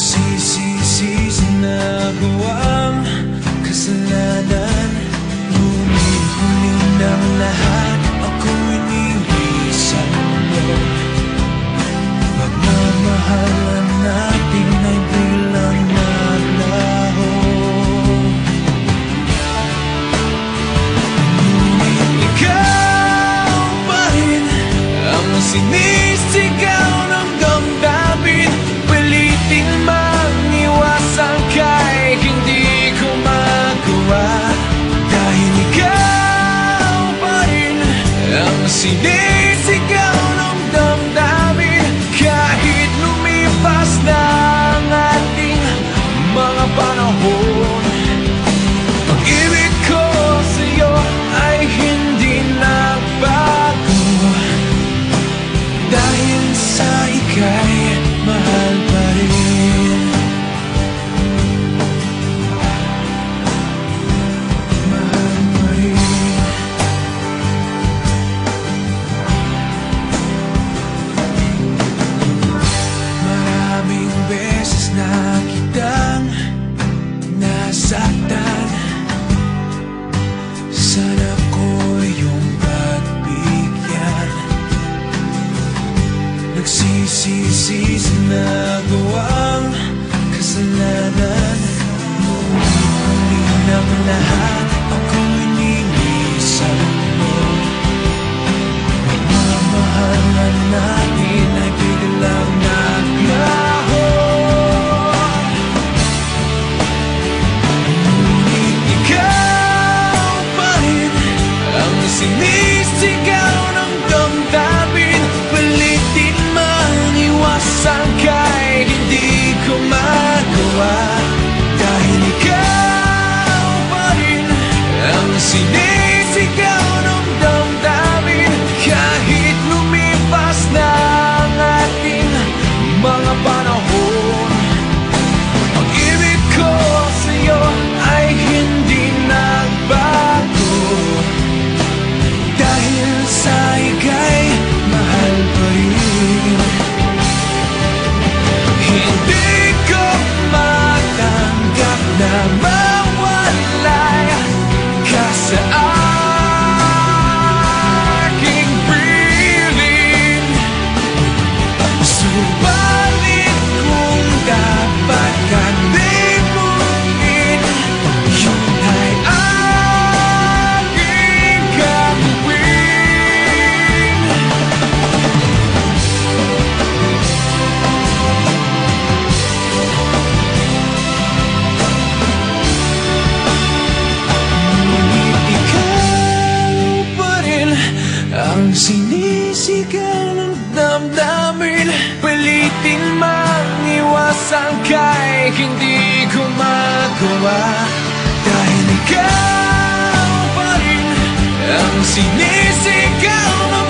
Nagsisisi sa nagawang kasalanan, ngunit huli ng lahat ako'y nilisan mo. Pagmamahalan natin ay biglang naglaho, ngunit ikaw pa rin ang sinisigaw ng damdamin. Pilitin mang iwasan ka'y hindi ko magawa, dahil ikaw pa rin ang sinisigaw ng damdamin. Kahit lumipas na ang ating mga panahon, pag-ibig ko sa'yo ay hindi nagbago, dahil sa ika'y mahal pa rin. Mahal pa rin. Maraming beses na kitang nasaktan, sana ko yung pagbigyan. Nagsisisi sa nagawang kasalanan, ngunit huli ng lahat ako'y nilisan mo. Pagmamahalan natin ay biglang naglaho, ngunit ikaw pa rin ang sinisigaw ng damdamin. Pilitin man iwasan ka'y hindi ko magawa, dahil ikaw pa rin ang sinisigaw ng damdamin. Kahit lumipas na ang ating mga panahon, pag-ibig ko sa'yo ay hindi nagbago, dahil sa ika'y mahal pa rin. Hindi ko matanggap na mawalay ka sa aking piling, subalit kung dapat kang limutin, yun ay aking gagawin. Ngunit ikaw pa rin ang sinisigaw ng damdamin. Pilitin mang iwasan ka'y hindi ko magawa, dahil ikaw pa rin ang sinisigaw ng